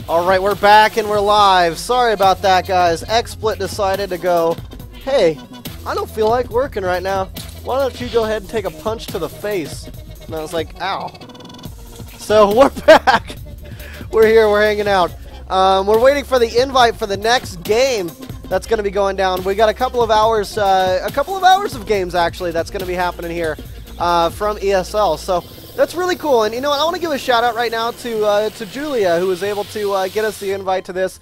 Alright, we're back and we're live. Sorry about that, guys. XSplit decided to go, hey, I don't feel like working right now. Why don't you go ahead and take a punch to the face? And I was like, ow. So we're back. We're here, we're hanging out. We're waiting for the invite for the next game that's going to be going down. We got a couple of hours of games, actually, that's going to be happening here from ESL. So that's really cool, and you know what? I want to give a shout out right now to Julia, who was able to get us the invite to this.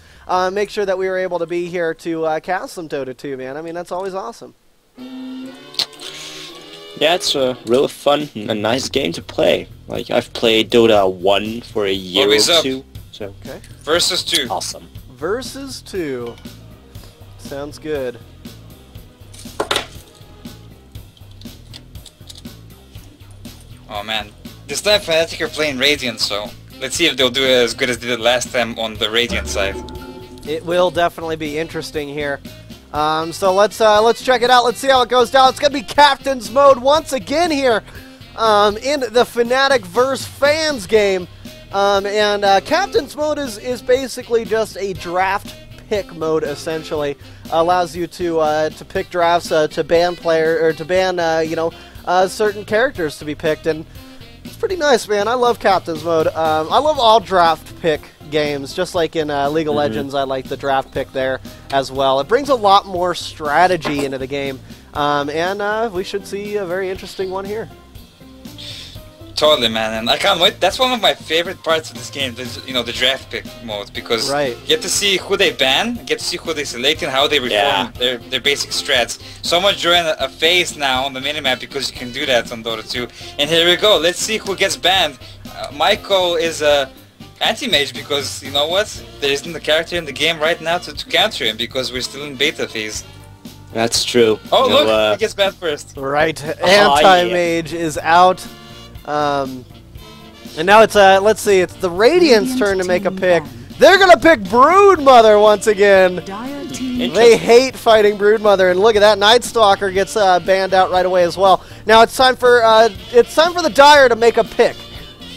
Make sure that we were able to be here to cast some Dota2, man. I mean, that's always awesome. Yeah, it's a really fun and a nice game to play. Like, I've played Dota 1 for a year or two. So. Okay. Versus 2. Awesome. Versus 2. Sounds good. Oh man, this time Fnatic are playing Radiant, so let's see if they'll do it as good as they did last time on the Radiant side. It will definitely be interesting here. So let's check it out. Let's see how it goes down. It's gonna be Captain's Mode once again here in the Fnatic vs Fans game, and Captain's Mode is basically just a draft pick mode essentially. Allows you to pick drafts, to ban certain characters to be picked, and it's pretty nice, man. I love Captain's Mode. I love all draft pick games, just like in League of Legends. I like the draft pick there as well. It brings a lot more strategy into the game, and we should see a very interesting one here. Totally, man, and I can't wait. That's one of my favorite parts of this game, the draft pick mode, because you get to see who they ban, get to see who they select, and how they reform their basic strats. So much joy in a phase now on the minimap because you can do that on Dota 2. And here we go. Let's see who gets banned. Michael is a anti-mage because, you know what? There isn't a character in the game right now to counter him because we're still in beta phase. That's true. Oh, look! He gets banned first. Right. Anti-mage is out. And now it's let's see, it's the Radiant's turn to make a pick. They're gonna pick Broodmother once again. They hate fighting Broodmother, and look at that, Nightstalker gets banned out right away as well. Now it's time for the Dire to make a pick.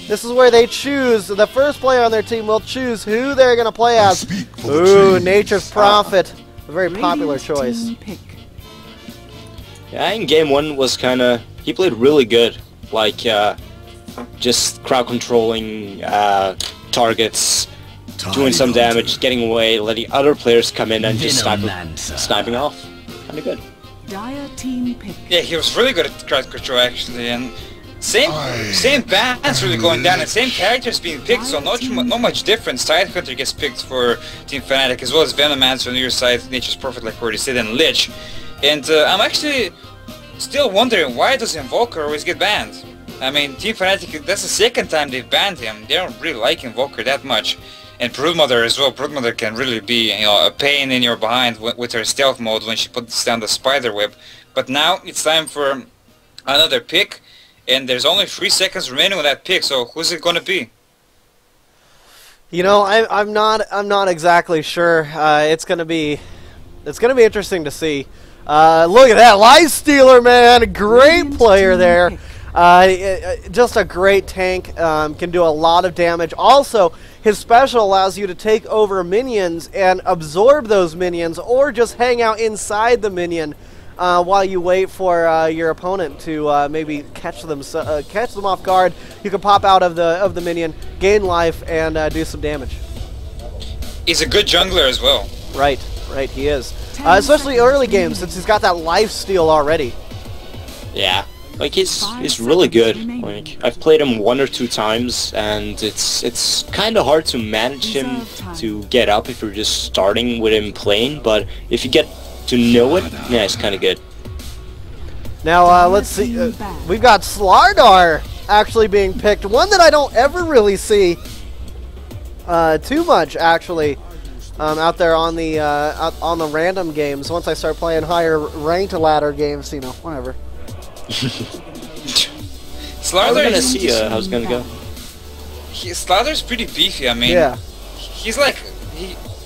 This is where they choose. The first player on their team will choose who they're gonna play as. Ooh, Nature's Prophet, a very popular choice. Yeah, in game 1 was he played really good. Like, just crowd controlling targets, doing some damage, getting away, letting other players come in and just sniping off. Kinda good. Yeah, he was really good at crowd control actually, and same bans really going down, and same characters being picked, so not much difference. Tidehunter gets picked for Team Fnatic, as well as Venomancer on your side, Nature's Prophet like we already said, and Lich. And I'm actually still wondering, why does Invoker always get banned? I mean, Team Fnatic, that's the second time they've banned him. They don't really like Invoker that much. And Broodmother as well. Broodmother can really be, a pain in your behind with her stealth mode when she puts down the spider web. But now it's time for another pick, and there's only 3 seconds remaining on that pick. So who's it going to be? You know, I'm not exactly sure. It's gonna be interesting to see. Look at that, Lifestealer, man, great player there. Just a great tank, can do a lot of damage. Also, his special allows you to take over minions and absorb those minions, or just hang out inside the minion while you wait for your opponent to maybe catch them off guard. You can pop out of the minion, gain life, and do some damage. He's a good jungler as well. Right, he is. Especially early games, since he's got that life steal already. Yeah, like he's really good. Like, I've played him 1 or 2 times, and it's kind of hard to manage him to get up if you're just starting with him playing. But if you get to know it, yeah, it's kind of good. Now let's see. We've got Slardar actually being picked. One that I don't ever really see too much actually. Out there on the random games. Once I start playing higher ranked ladder games, whatever. Slardar, gonna see how it's gonna go. Slardar's pretty beefy. I mean, he's like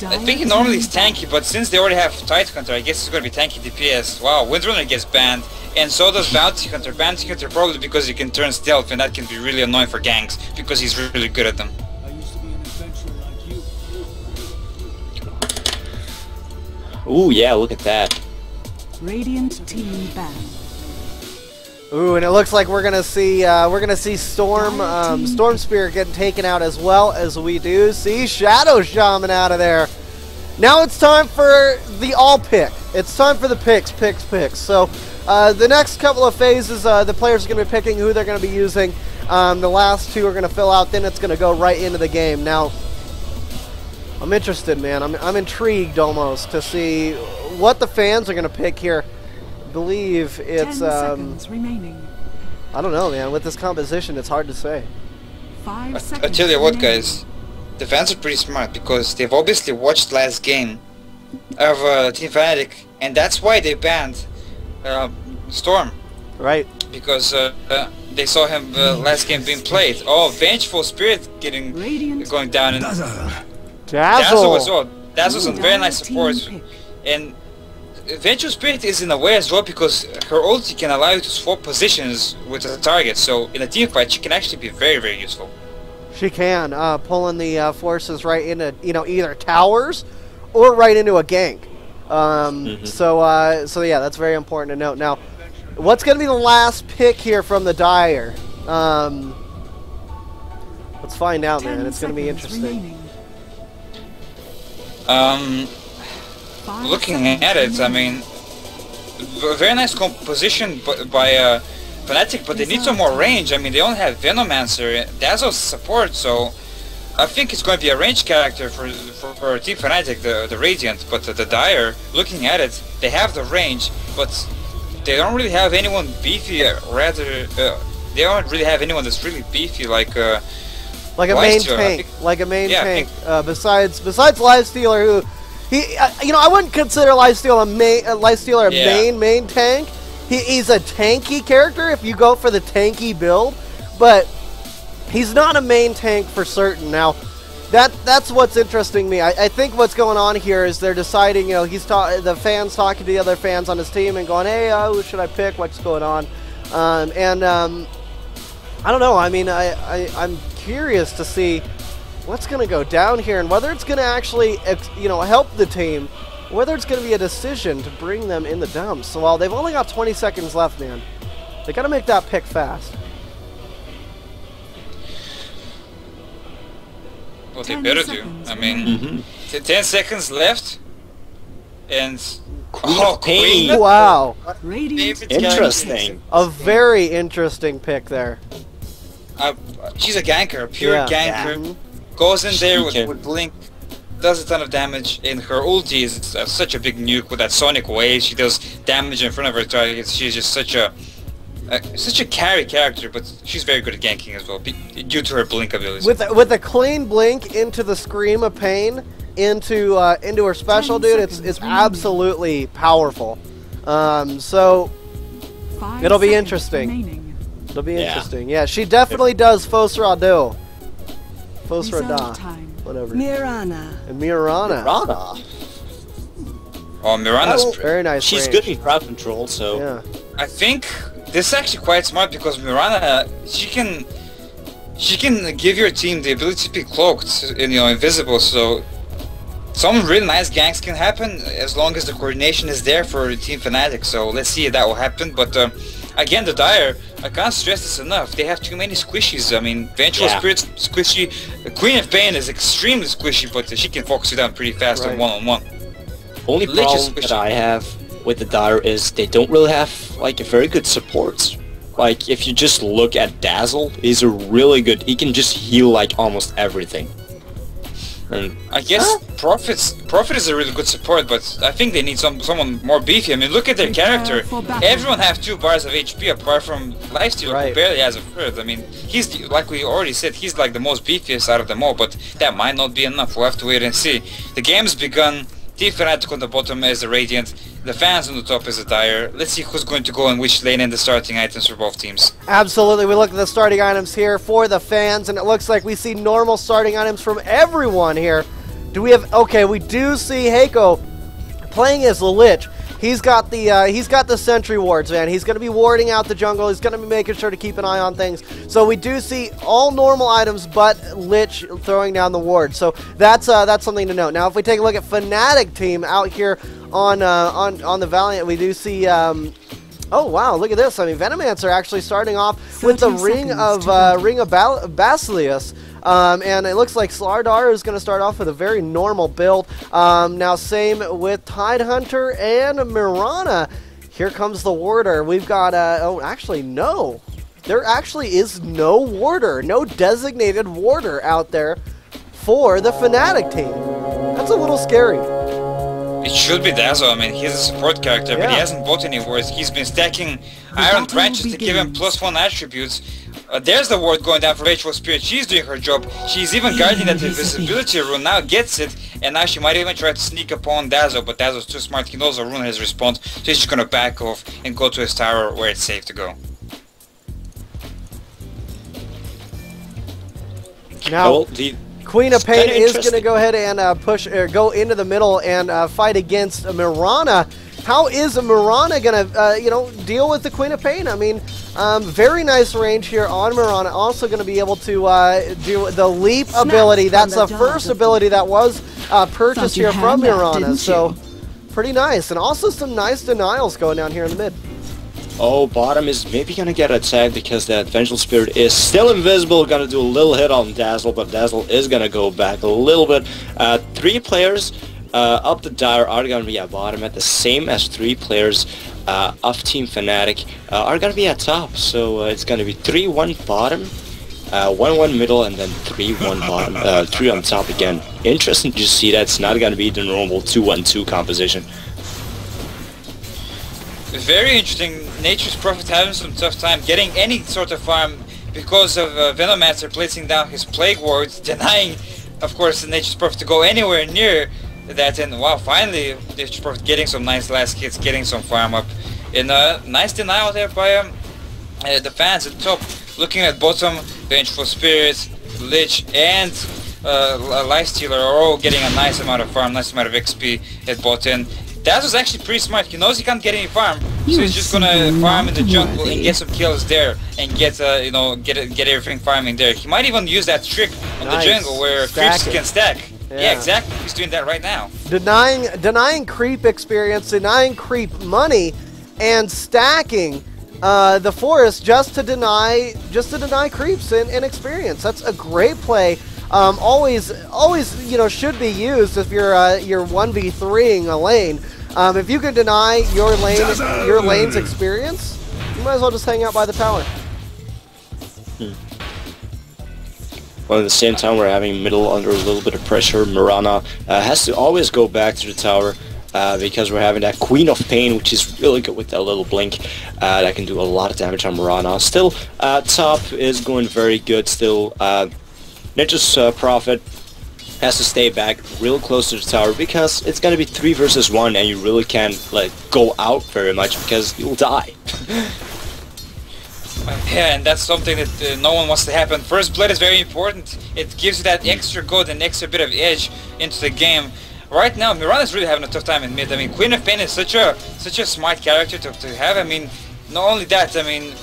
I think he normally is tanky, but since they already have Tidehunter, I guess he's gonna be tanky DPS. Wow, Windrunner gets banned, and so does Bounty Hunter. Bounty Hunter probably because he can turn stealth, and that can be really annoying for ganks because he's really good at them. Ooh, yeah, look at that. Radiant team ban. Ooh, and it looks like we're gonna see Storm Spirit getting taken out as well as we do see Shadow Shaman out of there. Now it's time for the all pick. It's time for the picks. So the next couple of phases, the players are gonna be picking who they're gonna be using. The last two are gonna fill out. Then it's gonna go right into the game. Now, I'm interested, man. I'm intrigued almost to see what the fans are gonna pick here. I believe it's 10 seconds remaining. I don't know, man. With this composition, it's hard to say. 5 seconds. I tell you what, remaining. guys, the fans are pretty smart because they've obviously watched last game of Team Fnatic, and that's why they banned Storm, Right. because they saw him last game being played. Oh, Vengeful Spirit going down, and Dazzle as well. Dazzle's a very nice support, and Vengeful Spirit is in a way as well because her ulti can allow you to swap positions with the target. So in a team fight, she can actually be very, very useful. She can, pulling the forces right into, either towers or right into a gank. So yeah, that's very important to note. Now, what's going to be the last pick here from the Dire? Let's find out, man. It's going to be interesting. Looking at it, I mean, a very nice composition by Fnatic, but they need some more range. I mean, they only have Venomancer, Dazzle's support, so I think it's going to be a range character for Team Fnatic, the Radiant. But the Dire, looking at it, they have the range, but they don't really have anyone beefy. Rather, they don't really have anyone that's really beefy like a main tank, besides Lifestealer, who I wouldn't consider Lifestealer a main tank. He's a tanky character if you go for the tanky build, but he's not a main tank for certain. Now, that's what's interesting me. I think what's going on here is they're deciding. The fans talking to the other fans on his team and going, "Hey, who should I pick? What's going on?" I don't know. I mean, I'm curious to see what's going to go down here and whether it's going to actually, help the team, whether it's going to be a decision to bring them in the dumps. So while they've only got 20 seconds left, man, they got to make that pick fast. What they better do. I mean, 10 seconds left, and Queen. Wow, interesting. A very interesting pick there. She's a ganker, a pure ganker. Goes in there with Blink, does a ton of damage, and her ulti is such a big nuke with that sonic wave. She does damage in front of her targets. She's just such a carry character, but she's very good at ganking as well, due to her Blink ability. With a clean Blink into the Scream of Pain, into her special, dude, it's absolutely powerful. So it'll be interesting. It'll be interesting. Yeah, she definitely does Fosrado. Fosrada. Whatever. Mirana. And Mirana. Oh, Mirana's very nice. She's range. good in crowd control, so yeah. I think this is actually quite smart because Mirana, she can give your team the ability to be cloaked and invisible. So some really nice ganks can happen as long as the coordination is there for Team Fnatic. So let's see if that will happen. But again, the Dire, I can't stress this enough. They have too many squishies. I mean, Vengeful Spirit's squishy. Queen of Pain is extremely squishy, but she can focus you down pretty fast on one-on-one. Only problem that I have with the Dire is they don't really have like a very good support. Like if you just look at Dazzle, he's a really good. He can just heal like almost everything. And I guess Prophet is a really good support, but I think they need someone more beefy. I mean, look at their character. Everyone have 2 bars of HP apart from Lifestealer, who barely has a third. I mean, he's, like we already said, he's like the most beefiest out of them all, but that might not be enough. We'll have to wait and see. The game's begun. Team Fnatic on the bottom is the Radiant. The fans on the top is the Dire. Let's see who's going to go in which lane and the starting items for both teams. Absolutely. We look at the starting items here for the fans, and it looks like we see normal starting items from everyone here. Do we have... Okay, we do see Heiko playing as the Lich. He's got the sentry wards, man. He's going to be warding out the jungle. He's going to be making sure to keep an eye on things. So we do see all normal items, but Lich throwing down the ward. So that's something to note. Now, if we take a look at Fnatic team out here on the Valiant. We do see. Oh wow! Look at this. I mean, Venomancer actually starting off with the Ring of Basilius. And it looks like Slardar is going to start off with a very normal build. Now, same with Tidehunter and Mirana. Here comes the Warder. We've got, oh, actually, no. There actually is no Warder, no designated Warder out there for the Fnatic team. That's a little scary. It should be Dazzle. I mean, he's a support character, but he hasn't bought any wards. He's been stacking Iron Branches to give him +1 attributes. There's the ward going down for Vengeful Spirit. She's doing her job. She's even guarding that invisibility rune. Now gets it, and now she might even try to sneak upon Dazzle, but Dazzle's too smart. He knows the rune has respawned, so he's just gonna back off and go to his tower where it's safe to go. Now, Queen of Pain is going to go ahead and go into the middle and fight against Mirana. How is Mirana going to, you know, deal with the Queen of Pain? I mean, very nice range here on Mirana. Also going to be able to do the leap ability. That's the first ability that was purchased here from Mirana. So, pretty nice. And also some nice denials going down here in the mid. Oh, bottom is maybe gonna get attacked because that Vengeful Spirit is still invisible. Gonna do a little hit on Dazzle, but Dazzle is gonna go back a little bit. 3 players up the Dire are gonna be at bottom, at the same as 3 players of Team Fnatic are gonna be at top. So it's gonna be 3-1 bottom, 1-1 middle, and then 3-1 bottom, 3 on top again. Interesting to see that it's not gonna be the normal 2-1-2 composition. Very interesting. Nature's Prophet having some tough time getting any sort of farm because of Venomancer placing down his Plague Wards, denying, of course, the Nature's Prophet to go anywhere near that. And wow, finally, Nature's Prophet getting some nice last hits, getting some farm up. And nice denial there by the fans at the top. Looking at bottom, Vengeful Spirit, Lich, and Lifestealer are all getting a nice amount of farm, nice amount of XP at bottom. Dazzle's actually pretty smart. He knows he can't get any farm, so he's just gonna farm in the jungle and get some kills there, and get you know, get everything farming there. He might even use that trick on the jungle where creeps can stack. Yeah, exactly. He's doing that right now. Denying creep experience, denying creep money, and stacking the forest just to deny creeps and experience. That's a great play. Always, you know, should be used if you're 1v3ing a lane. If you can deny your lane's experience, you might as well just hang out by the tower. Well, at the same time, we're having middle under a little bit of pressure. Mirana has to always go back to the tower because we're having that Queen of Pain, which is really good with that little blink that can do a lot of damage on Mirana. Still, top is going very good. Still, Nature's Prophet has to stay back real close to the tower because it's going to be 3 versus 1, and you really can't like go out very much because you'll die. Yeah, and that's something that no one wants to happen. First blood is very important. It gives you that extra gold and extra bit of edge into the game. Right now, Mirana's really having a tough time in mid. I mean, Queen of Pain is such a smart character to have. I mean, not only that, I mean,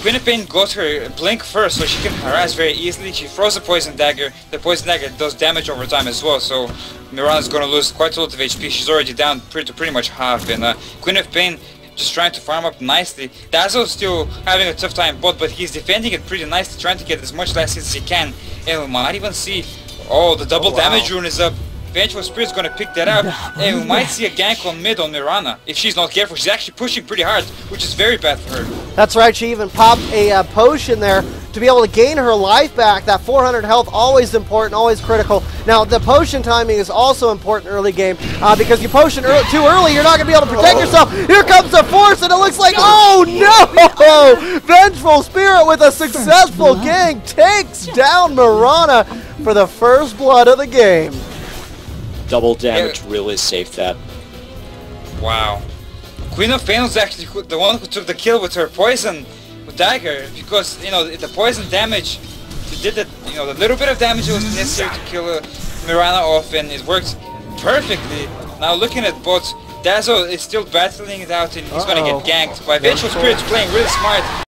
Queen of Pain got her blink first, so she can harass very easily. She throws the poison dagger. The poison dagger does damage over time as well, so Mirana's gonna lose quite a lot of HP. She's already down pretty much half, and Queen of Pain just trying to farm up nicely. Dazzle's still having a tough time bot, but he's defending it pretty nicely, trying to get as much last hits as he can. And we might even see, oh, the double damage rune is up. Vengeful Spirit's gonna pick that up, and we might see a gank on mid on Mirana. If she's not careful, she's actually pushing pretty hard, which is very bad for her. That's right, she even popped a potion there to be able to gain her life back. That 400 health, always important, always critical. Now, the potion timing is also important early game, because you potion too early, you're not going to be able to protect yourself. Here comes the force, and it looks like, oh no! Vengeful Spirit with a successful gank takes down Mirana for the first blood of the game. Double damage really saved that. Wow. Queen of Pain was actually the one who took the kill with her poison dagger, because, you know, the poison damage did that, you know, the little bit of damage that was necessary to kill Mirana off, and it worked perfectly. Now looking at bots, Dazzle is still battling it out, and he's gonna get ganked by Vengeful Spirit's playing really smart.